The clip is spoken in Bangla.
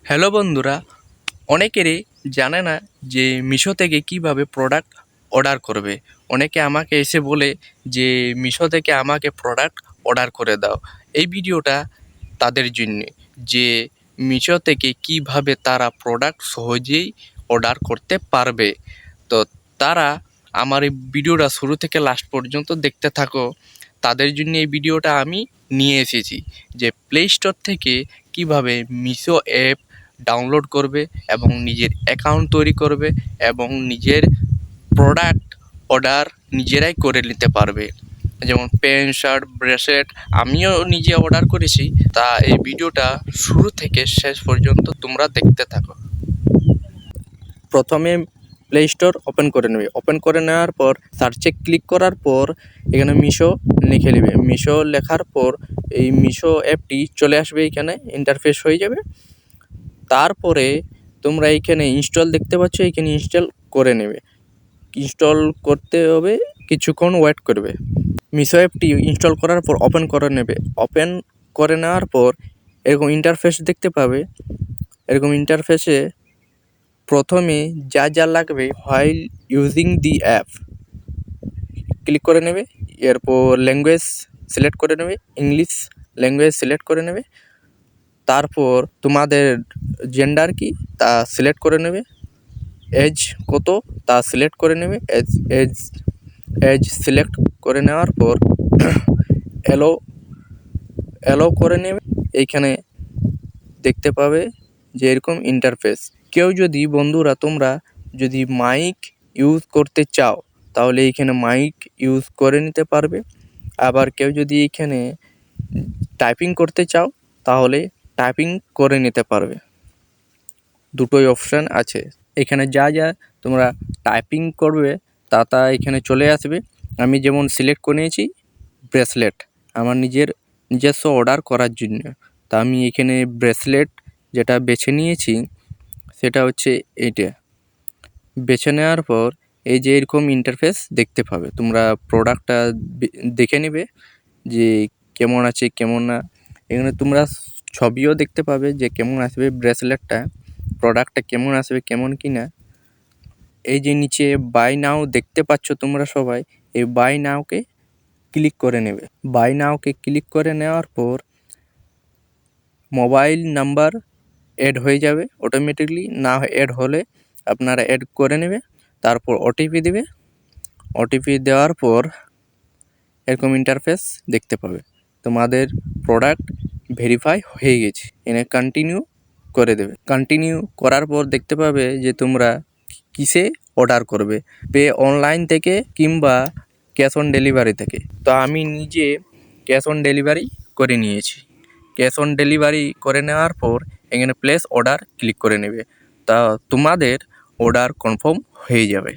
হ্যালো বন্ধুরা, অনেকেরই জানে না যে মিশো থেকে কিভাবে প্রোডাক্ট অর্ডার করবে। অনেকে আমাকে এসে বলে যে মিশো থেকে আমাকে প্রোডাক্ট অর্ডার করে দাও। এই ভিডিওটা তাদের জন্যে যে মিশো থেকে কিভাবে তারা প্রোডাক্ট সহজেই অর্ডার করতে পারবে। তো তারা আমার এই ভিডিওটা শুরু থেকে লাস্ট পর্যন্ত দেখতে থাকো। তাদের জন্য এই ভিডিওটা আমি নিয়ে এসেছি যে প্লে স্টোর থেকে কিভাবে মিশো অ্যাপ ডাউনলোড করবে এবং নিজের অ্যাকাউন্ট তৈরি করবে এবং নিজের প্রোডাক্ট অর্ডার নিজেরাই করে নিতে পারবে। যেমন প্যান্ট, শার্ট, ব্রেসলেট আমিও নিজে অর্ডার করেছি। তা এই ভিডিওটা শুরু থেকে শেষ পর্যন্ত তোমরা দেখতে থাকো। প্রথমে প্লে স্টোর ওপেন করে নেবে। ওপেন করে নেওয়ার পর সার্চে ক্লিক করার পর এখানে মিশো লিখে নেবে। মিশো লেখার পর এই মিশো অ্যাপটি চলে আসবে, এখানে ইন্টারফেস হয়ে যাবে। তারপরে তোমরা এইখানে ইনস্টল দেখতে পাচ্ছ, এখানে ইনস্টল করে নেবে। ইনস্টল করতে হবে, কিছুক্ষণ ওয়েট করবে। মিশো অ্যাপটি ইনস্টল করার পর ওপেন করে নেবে। ওপেন করে নেওয়ার পর এরকম ইন্টারফেস দেখতে পাবে। এরকম ইন্টারফেসে প্রথমে যা যা লাগবে while using the app click করে নেবে। এরপর ল্যাঙ্গুয়েজ সিলেক্ট করে নেবে, ইংলিশ ল্যাঙ্গুয়েজ সিলেক্ট করে নেবে। তারপর তোমাদের জেন্ডার কি তা সিলেক্ট করে নেবে, এজ কত তা সিলেক্ট করে নেবে। এজ সিলেক্ট করে নেওয়ার পর অ্যালো করে নেবে। এইখানে দেখতে পাবে যে এরকম ইন্টারফেস। কেউ যদি বন্ধুরা তোমরা যদি মাইক ইউজ করতে চাও তাহলে এইখানে মাইক ইউজ করে নিতে পারবে। আবার কেউ যদি এইখানে টাইপিং করতে চাও তাহলে টাইপিং করে নিতে পারবে। দুটোই অপশান আছে। এখানে যা যা তোমরা টাইপিং করবে তা এখানে চলে আসবে। আমি যেমন সিলেক্ট করে নিয়েছি ব্রেসলেট আমার নিজস্ব অর্ডার করার জন্য। তা আমি এখানে ব্রেসলেট যেটা বেছে নিয়েছি সেটা হচ্ছে এইটা। বেছে নেওয়ার পর এই যে এরকম ইন্টারফেস দেখতে পাবে। তোমরা প্রোডাক্টটা দেখে নেবে যে কেমন আছে কেমন না। এখানে তোমরা ছবিও দেখতে পাবে যে কেমন আসবে ব্রেসলেটটা, প্রোডাক্টটা কেমন আসবে কেমন কি না। এই যে নিচে বাই নাও দেখতে পাচ্ছ তোমরা সবাই, এই বাই নাওকে ক্লিক করে নেবে। বাই নাওকে ক্লিক করে নেওয়ার পর মোবাইল নাম্বার অ্যাড হয়ে যাবে অটোমেটিকলি। না অ্যাড হলে আপনারা অ্যাড করে নেবে। তারপর ওটিপি দেবে। ওটিপি দেওয়ার পর এরকম ইন্টারফেস দেখতে পাবে। তোমাদের প্রোডাক্ট ভেরিফাই হয়ে গেছে, এনে কন্টিনিউ করে দেবে। কন্টিনিউ করার পর দেখতে পাবে যে তোমরা কিসে অর্ডার করবে, পে অনলাইন থেকে কিংবা ক্যাশ অন ডেলিভারি থেকে। তো আমি নিজে ক্যাশ অন ডেলিভারি করে নিয়েছি। ক্যাশ অন ডেলিভারি করে নেওয়ার পর এখানে প্লেস অর্ডার ক্লিক করে নেবে। তা তোমাদের অর্ডার কনফার্ম হয়ে যাবে।